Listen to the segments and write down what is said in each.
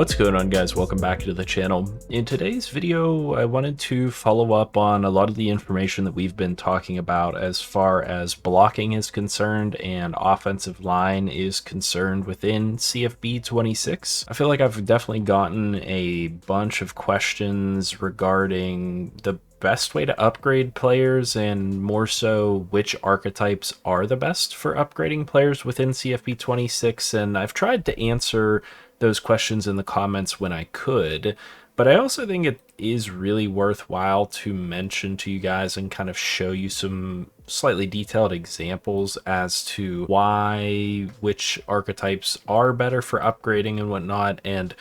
What's going on, guys? Welcome back to the channel. In today's video, I wanted to follow up on a lot of the information that we've been talking about as far as blocking is concerned and offensive line is concerned within CFB 26. I feel like I've definitely gotten a bunch of questions regarding the best way to upgrade players, and more so which archetypes are the best for upgrading players within CFB 26, and I've tried to answer those questions in the comments when I could, but I also think it is really worthwhile to mention to you guys and kind of show you some slightly detailed examples as to why which archetypes are better for upgrading and whatnot, and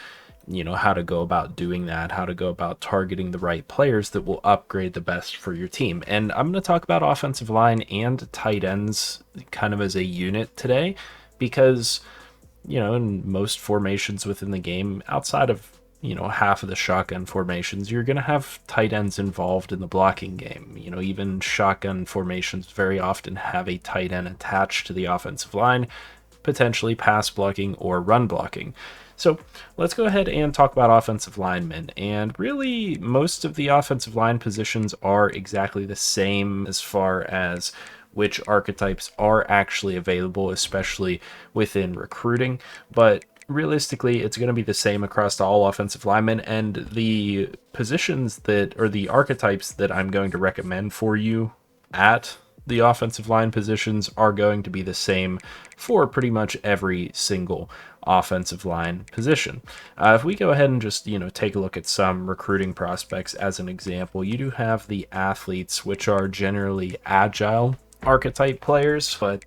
how to go about doing that, how to go about targeting the right players that will upgrade the best for your team. And I'm going to talk about offensive line and tight ends kind of as a unit today, because in most formations within the game, outside of, half of the shotgun formations, you're going to have tight ends involved in the blocking game. Even shotgun formations very often have a tight end attached to the offensive line, potentially pass blocking or run blocking. So let's go ahead and talk about offensive linemen. And really, most of the offensive line positions are exactly the same as far as which archetypes are actually available, especially within recruiting. But realistically, it's going to be the same across all offensive linemen, and the positions that, or the archetypes that I'm going to recommend for you at the offensive line positions are going to be the same for pretty much every single offensive line position. If we go ahead and just, take a look at some recruiting prospects as an example, you do have the athletes, which are generally agile archetype players, but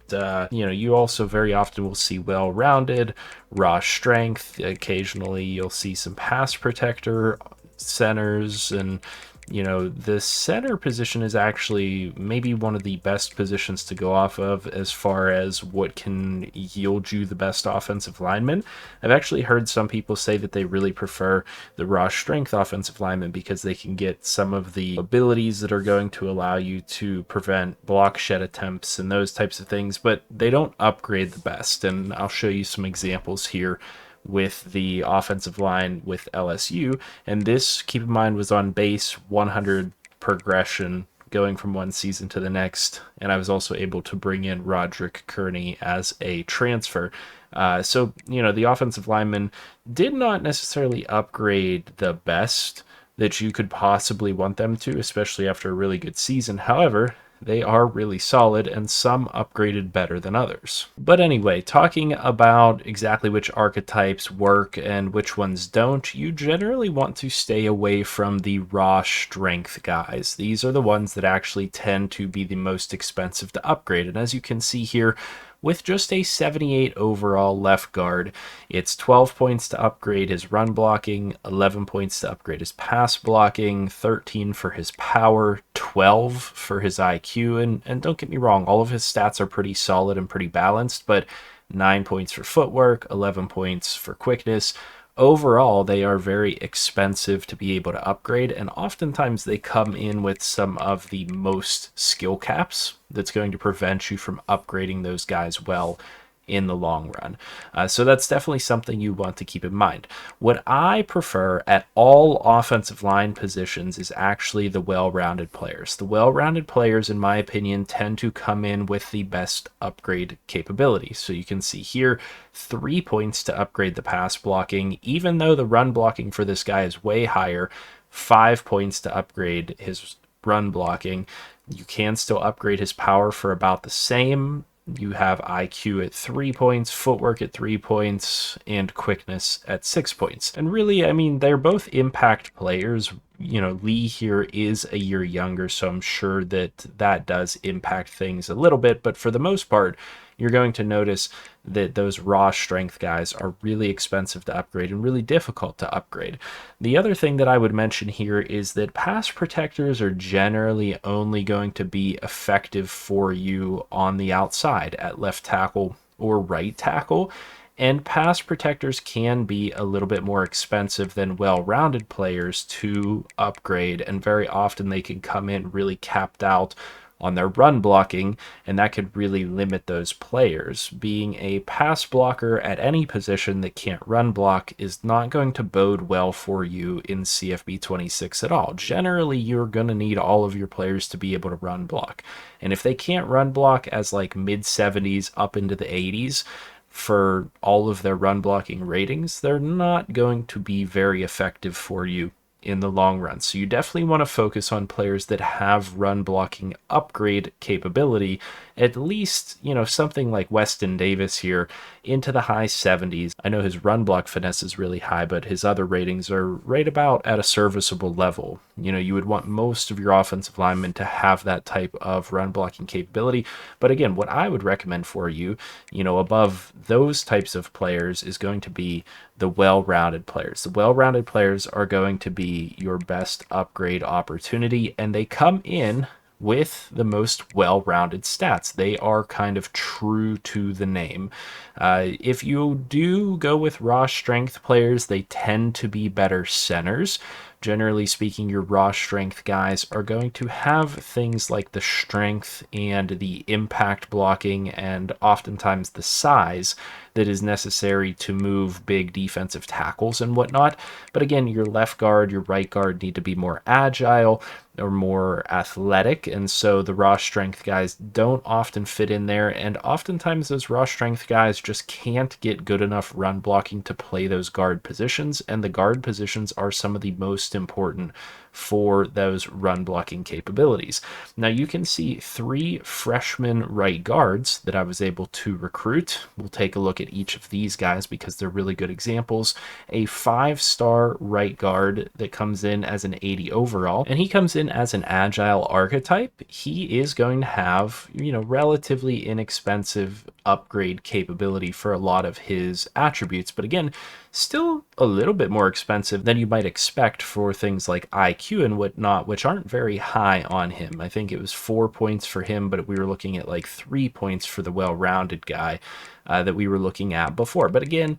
you also very often will see well-rounded, raw strength. Occasionally you'll see some pass protector centers, and the center position is actually maybe one of the best positions to go off of as far as what can yield you the best offensive lineman. I've actually heard some people say that they really prefer the raw strength offensive lineman because they can get some of the abilities that are going to allow you to prevent block shed attempts and those types of things, but they don't upgrade the best. And I'll show you some examples here with the offensive line with LSU, and this, keep in mind, was on base 100 progression going from one season to the next, and I was also able to bring in Roderick Kearney as a transfer. So the offensive lineman did not necessarily upgrade the best that you could possibly want them to, especially after a really good season. However, they are really solid, and some upgraded better than others. But anyway, talking about exactly which archetypes work and which ones don't, you generally want to stay away from the raw strength guys. These are the ones that actually tend to be the most expensive to upgrade. And as you can see here, with just a 78 overall left guard, it's 12 points to upgrade his run blocking, 11 points to upgrade his pass blocking, 13 for his power, 12 for his IQ, and don't get me wrong, all of his stats are pretty solid and pretty balanced, but 9 points for footwork, 11 points for quickness. Overall, they are very expensive to be able to upgrade, and oftentimes they come in with some of the most skill caps that's going to prevent you from upgrading those guys well in the long run. So that's definitely something you want to keep in mind. What I prefer at all offensive line positions is actually the well-rounded players. The well-rounded players, in my opinion, tend to come in with the best upgrade capability. So you can see here, 3 points to upgrade the pass blocking, even though the run blocking for this guy is way higher, 5 points to upgrade his run blocking. You can still upgrade his power for about the same. You have IQ at 3 points, footwork at 3 points, and quickness at 6 points. And really, I mean, they're both impact players. Lee here is a year younger, so I'm sure that does impact things a little bit. But for the most part, you're going to notice that those raw strength guys are really expensive to upgrade and really difficult to upgrade. The other thing that I would mention here is that pass protectors are generally only going to be effective for you on the outside at left tackle or right tackle. And pass protectors can be a little bit more expensive than well-rounded players to upgrade, and very often they can come in really capped out on their run blocking, and that could really limit those players. Being a pass blocker at any position that can't run block is not going to bode well for you in CFB 26 at all. Generally, you're going to need all of your players to be able to run block. And if they can't run block as like mid 70s up into the 80s, for all of their run blocking ratings, they're not going to be very effective for you in the long run. So you definitely want to focus on players that have run blocking upgrade capability, at least, something like Weston Davis here into the high 70s. I know his run block finesse is really high, but his other ratings are right about at a serviceable level. You would want most of your offensive linemen to have that type of run blocking capability. But again, what I would recommend for you, above those types of players is going to be the well-rounded players. The well-rounded players are going to be your best upgrade opportunity, and they come in with the most well-rounded stats. They are kind of true to the name. If you do go with raw strength players, they tend to be better centers. Generally speaking, your raw strength guys are going to have things like the strength and the impact blocking and oftentimes the size that is necessary to move big defensive tackles and whatnot. But again, your left guard, your right guard need to be more agile or more athletic, and so the raw strength guys don't often fit in there, and oftentimes those raw strength guys just can't get good enough run blocking to play those guard positions, and the guard positions are some of the most important for those run blocking capabilities. Now you can see 3 freshman right guards that I was able to recruit. We'll take a look at each of these guys because they're really good examples. A 5-star right guard that comes in as an 80 overall, and he comes in as an agile archetype. He is going to have, relatively inexpensive upgrade capability for a lot of his attributes, but again, still a little bit more expensive than you might expect for things like IQ and whatnot, which aren't very high on him. I think it was 4 points for him, but we were looking at like 3 points for the well-rounded guy that we were looking at before. But again,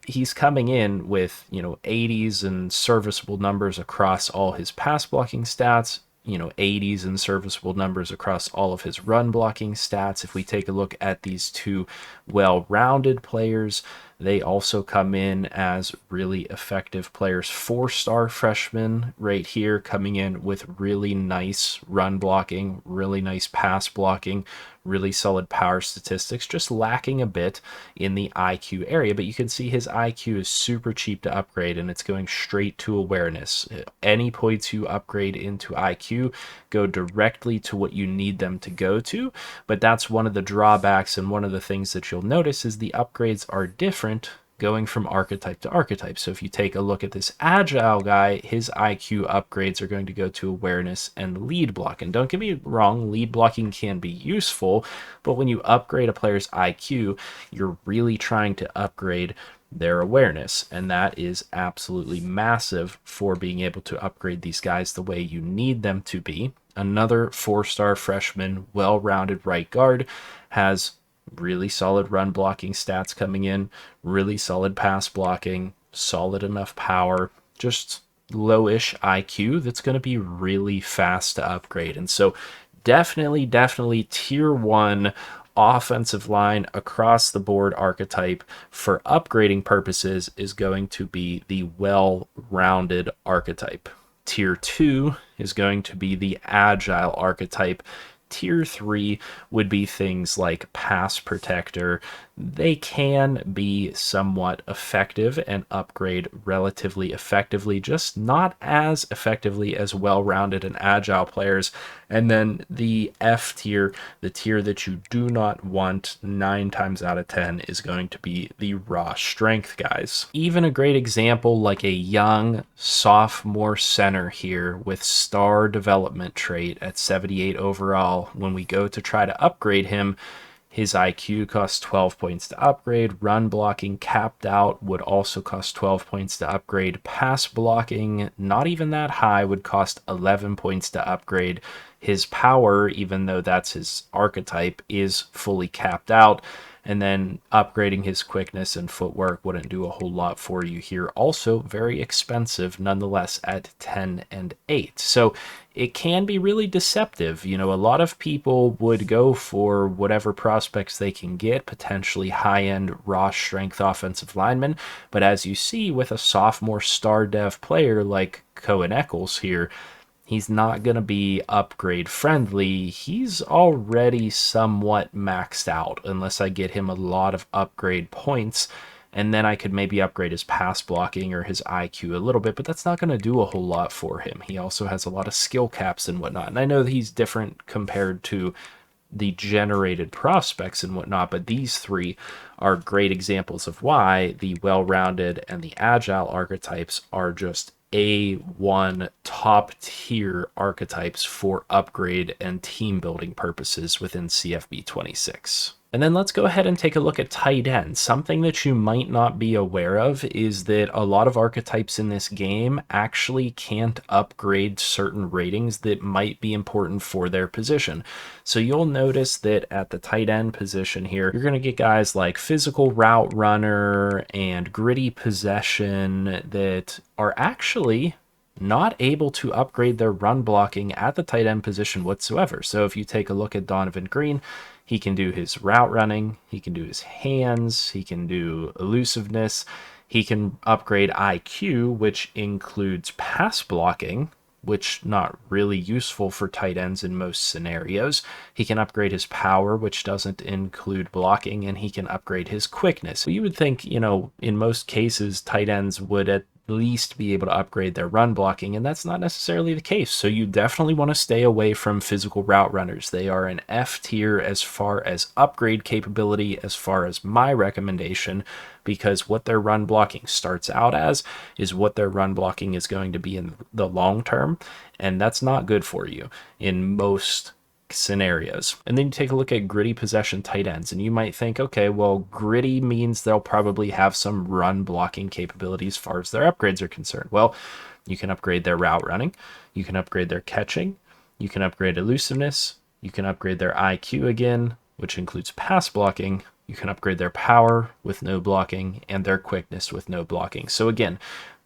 he's coming in with 80s and serviceable numbers across all his pass blocking stats, 80s and serviceable numbers across all of his run blocking stats. If we take a look at these 2 well-rounded players, they also come in as really effective players. 4-star freshman right here coming in with really nice run blocking, really nice pass blocking, really solid power statistics, just lacking a bit in the IQ area. But you can see his IQ is super cheap to upgrade, and it's going straight to awareness. Any points you upgrade into IQ go directly to what you need them to go to. But that's one of the drawbacks, and one of the things that you'll notice is the upgrades are different going from archetype to archetype. So if you take a look at this agile guy, his IQ upgrades are going to go to awareness and lead block. And don't get me wrong, lead blocking can be useful, but when you upgrade a player's IQ, you're really trying to upgrade their awareness, and that is absolutely massive for being able to upgrade these guys the way you need them to be. Another 4-star freshman, well-rounded right guard has really solid run blocking stats coming in, really solid pass blocking, solid enough power, just lowish IQ that's going to be really fast to upgrade. And so definitely tier 1 offensive line across the board archetype for upgrading purposes is going to be the well-rounded archetype. Tier 2 is going to be the agile archetype. Tier 3 would be things like pass protector. They can be somewhat effective and upgrade relatively effectively, just not as effectively as well-rounded and agile players. And then the F tier, the tier that you do not want 9 times out of 10, is going to be the raw strength guys. Even a great example like a young sophomore center here with star development trait at 78 overall, when we go to try to upgrade him, his IQ costs 12 points to upgrade. Run blocking capped out would also cost 12 points to upgrade. Pass blocking, not even that high, would cost 11 points to upgrade. His power, even though that's his archetype, is fully capped out. And then upgrading his quickness and footwork wouldn't do a whole lot for you here. Also very expensive nonetheless at 10 and 8. So it can be really deceptive. You know, a lot of people would go for whatever prospects they can get, potentially high-end raw strength offensive linemen. But as you see with a sophomore star dev player like Cohen Eccles here, he's not going to be upgrade friendly. He's already somewhat maxed out unless I get him a lot of upgrade points. And then I could maybe upgrade his pass blocking or his IQ a little bit, but that's not going to do a whole lot for him. He also has a lot of skill caps and whatnot. And I know that he's different compared to the generated prospects and whatnot, but these three are great examples of why the well-rounded and the agile archetypes are just A1 top tier archetypes for upgrade and team building purposes within CFB 26. And then let's go ahead and take a look at tight ends. Something that you might not be aware of is that a lot of archetypes in this game actually can't upgrade certain ratings that might be important for their position. So you'll notice that at the tight end position here, you're going to get guys like physical route runner and gritty possession that are actually not able to upgrade their run blocking at the tight end position whatsoever. So if you take a look at Donovan Green, he can do his route running, he can do his hands, he can do elusiveness, he can upgrade IQ, which includes pass blocking, which not really useful for tight ends in most scenarios. He can upgrade his power, which doesn't include blocking, and he can upgrade his quickness. So you would think, you know, in most cases, tight ends would at least be able to upgrade their run blocking, and that's not necessarily the case. So you definitely want to stay away from physical route runners. They are an F tier as far as upgrade capability, as far as my recommendation, because what their run blocking starts out as is what their run blocking is going to be in the long term, and that's not good for you in most scenarios. And then you take a look at gritty possession tight ends, and you might think, okay, well, gritty means they'll probably have some run blocking capabilities as far as their upgrades are concerned. Well, you can upgrade their route running, you can upgrade their catching, you can upgrade elusiveness, you can upgrade their IQ again, which includes pass blocking, you can upgrade their power with no blocking, and their quickness with no blocking. So again,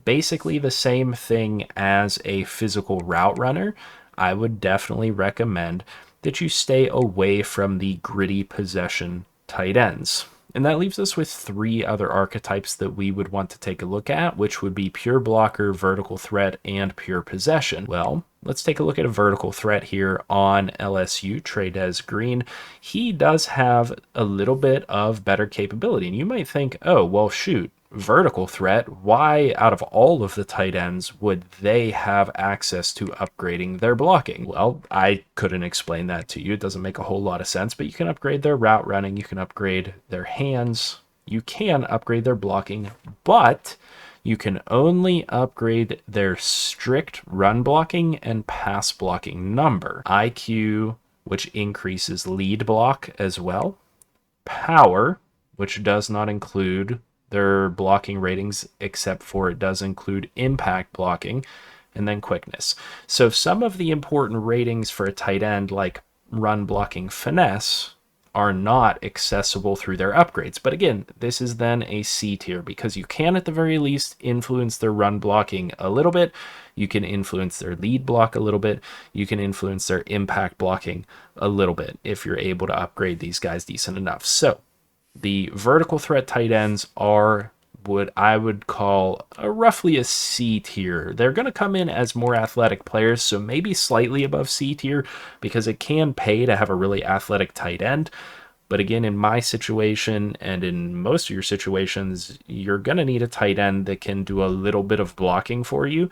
basically the same thing as a physical route runner. I would definitely recommend that you stay away from the gritty possession tight ends. And that leaves us with three other archetypes that we would want to take a look at, which would be pure blocker, vertical threat, and pure possession. Well, let's take a look at a vertical threat here on LSU, Trey'Dez Green. He does have a little bit of better capability, and you might think, oh, well, shoot, vertical threat, why out of all of the tight ends would they have access to upgrading their blocking? Well, I couldn't explain that to you. It doesn't make a whole lot of sense, but you can upgrade their route running, you can upgrade their hands, you can upgrade their blocking, but you can only upgrade their strict run blocking and pass blocking number. IQ, which increases lead block as well. Power, which does not include their blocking ratings, except for it does include impact blocking, and then quickness. So some of the important ratings for a tight end, like run blocking finesse, are not accessible through their upgrades. But again, this is then a C tier because you can at the very least influence their run blocking a little bit. You can influence their lead block a little bit. You can influence their impact blocking a little bit if you're able to upgrade these guys decent enough. So the vertical threat tight ends are what I would call roughly a C tier. They're going to come in as more athletic players, so maybe slightly above C tier because it can pay to have a really athletic tight end. But again, in my situation and in most of your situations, you're going to need a tight end that can do a little bit of blocking for you.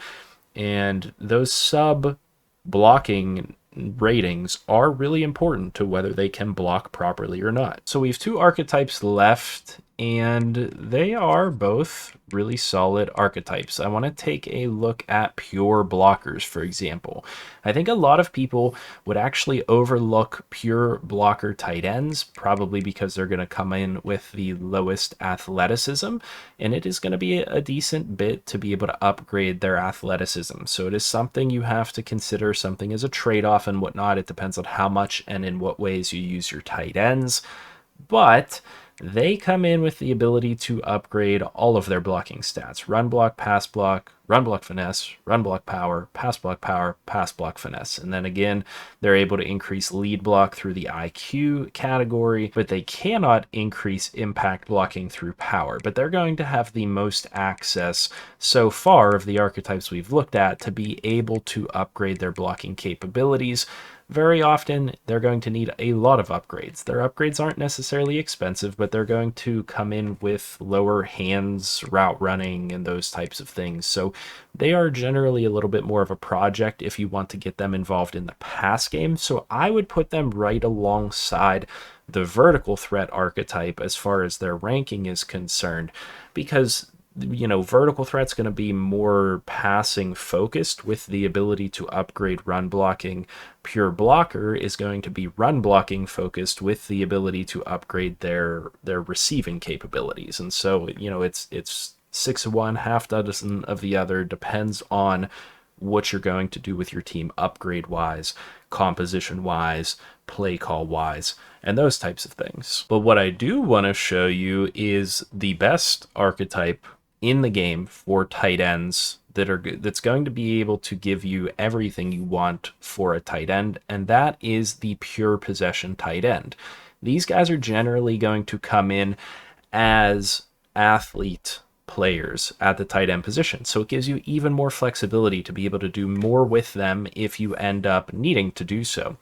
And those sub blocking ratings are really important to whether they can block properly or not. So we have two archetypes left, and they are both really solid archetypes. I want to take a look at pure blockers, for example. I think a lot of people would actually overlook pure blocker tight ends, probably because they're going to come in with the lowest athleticism, and it is going to be a decent bit to be able to upgrade their athleticism. So it is something you have to consider, something as a trade-off and whatnot. It depends on how much and in what ways you use your tight ends. But They come in with the ability to upgrade all of their blocking stats: run block, pass block, run block finesse, run block power, pass block finesse. And then again, they're able to increase lead block through the IQ category, but they cannot increase impact blocking through power. But they're going to have the most access so far of the archetypes we've looked at to be able to upgrade their blocking capabilities. Very often, they're going to need a lot of upgrades. Their upgrades aren't necessarily expensive, but they're going to come in with lower hands, route running, and those types of things. So they are generally a little bit more of a project if you want to get them involved in the pass game. So I would put them right alongside the vertical threat archetype as far as their ranking is concerned, because vertical threat's going to be more passing focused with the ability to upgrade run blocking. Pure blocker is going to be run blocking focused with the ability to upgrade their receiving capabilities. And so, it's 6 of one, half dozen of the other, depends on what you're going to do with your team upgrade wise, composition wise, play call wise, and those types of things. But what I do want to show you is the best archetype in the game for tight ends that's going to be able to give you everything you want for a tight end, and that is the pure possession tight end. These guys are generally going to come in as athlete players at the tight end position, so it gives you even more flexibility to be able to do more with them if you end up needing to do so.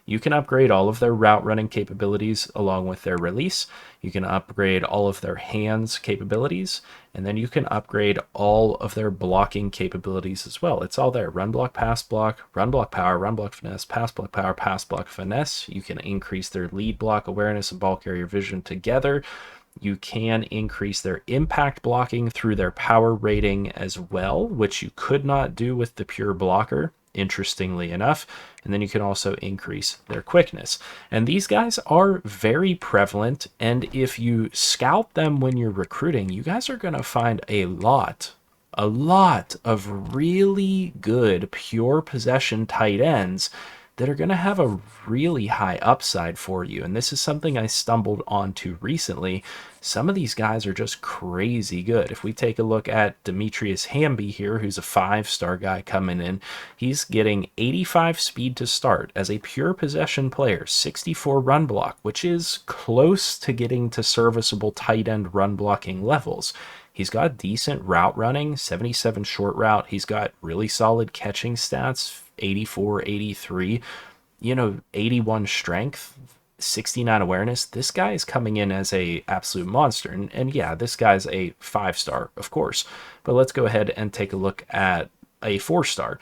You can upgrade all of their route running capabilities along with their release. You can upgrade all of their hands capabilities, and then you can upgrade all of their blocking capabilities as well. It's all there: run block, run block power, run block finesse, pass block power, pass block finesse. You can increase their lead block awareness and ball carrier vision together. You can increase their impact blocking through their power rating as well, which you could not do with the pure blocker, interestingly enough. And then you can also increase their quickness. And these guys are very prevalent, and if you scout them when you're recruiting, you guys are going to find a lot of really good pure possession tight ends that are going to have a really high upside for you. And this is something I stumbled onto recently. Some of these guys are just crazy good. If we take a look at Demetrius Hamby here, who's a 5-star guy coming in, he's getting 85 speed to start as a pure possession player, 64 run block, which is close to getting to serviceable tight end run blocking levels. He's got decent route running, 77 short route. He's got really solid catching stats, 84, 83, 81 strength, 69 awareness. This guy is coming in as a absolute monster. And yeah, this guy's a 5-star, of course. But let's go ahead and take a look at a 4-star.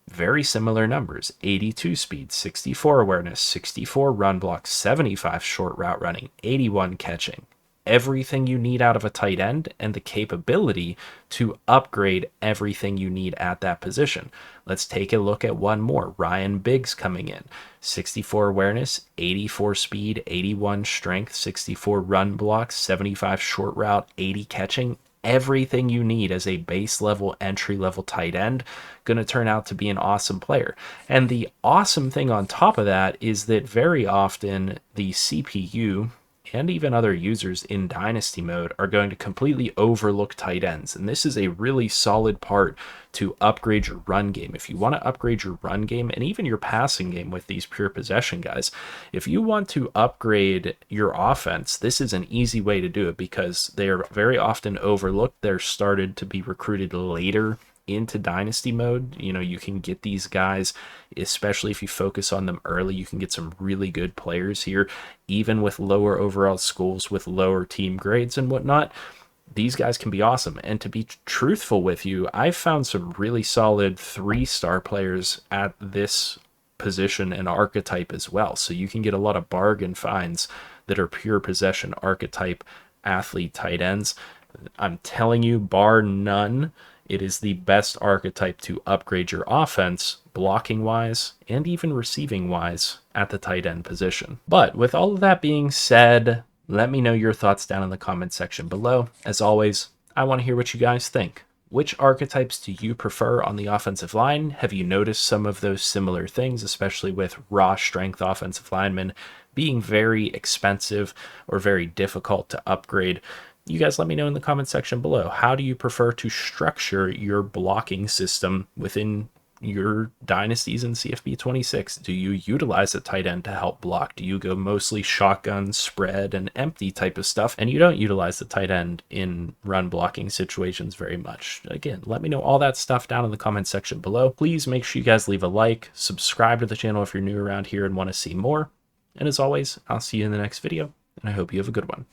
Very similar numbers: 82 speed, 64 awareness, 64 run block, 75 short route running, 81 catching. Everything you need out of a tight end and the capability to upgrade everything you need at that position. Let's take a look at one more. Ryan Biggs coming in. 64 awareness, 84 speed, 81 strength, 64 run block, 75 short route, 80 catching. Everything you need as a base level, entry level tight end, going to turn out to be an awesome player. And the awesome thing on top of that is that very often the CPU and even other users in Dynasty mode are going to completely overlook tight ends. And this is a really solid part to upgrade your run game. If you want to upgrade your run game and even your passing game with these pure possession guys, if you want to upgrade your offense, this is an easy way to do it because they are very often overlooked. They're started to be recruited later into Dynasty mode. You can get these guys, especially if you focus on them early, you can get some really good players here, even with lower overall schools, with lower team grades and whatnot. These guys can be awesome. And to be truthful with you, I've found some really solid 3-star players at this position and archetype as well. So you can get a lot of bargain finds that are pure possession archetype athlete tight ends. I'm telling you, bar none, it is the best archetype to upgrade your offense, blocking wise and even receiving wise at the tight end position. But with all of that being said, let me know your thoughts down in the comment section below. As always, I want to hear what you guys think. Which archetypes do you prefer on the offensive line? Have you noticed some of those similar things, especially with raw strength offensive linemen being very expensive or very difficult to upgrade. You guys let me know in the comment section below. How do you prefer to structure your blocking system within your dynasties in CFB 26? Do you utilize a tight end to help block? Do you go mostly shotgun, spread, and empty type of stuff, and you don't utilize the tight end in run blocking situations very much? Again, let me know all that stuff down in the comment section below. Please make sure you guys leave a like, subscribe to the channel if you're new around here and want to see more. And as always, I'll see you in the next video, and I hope you have a good one.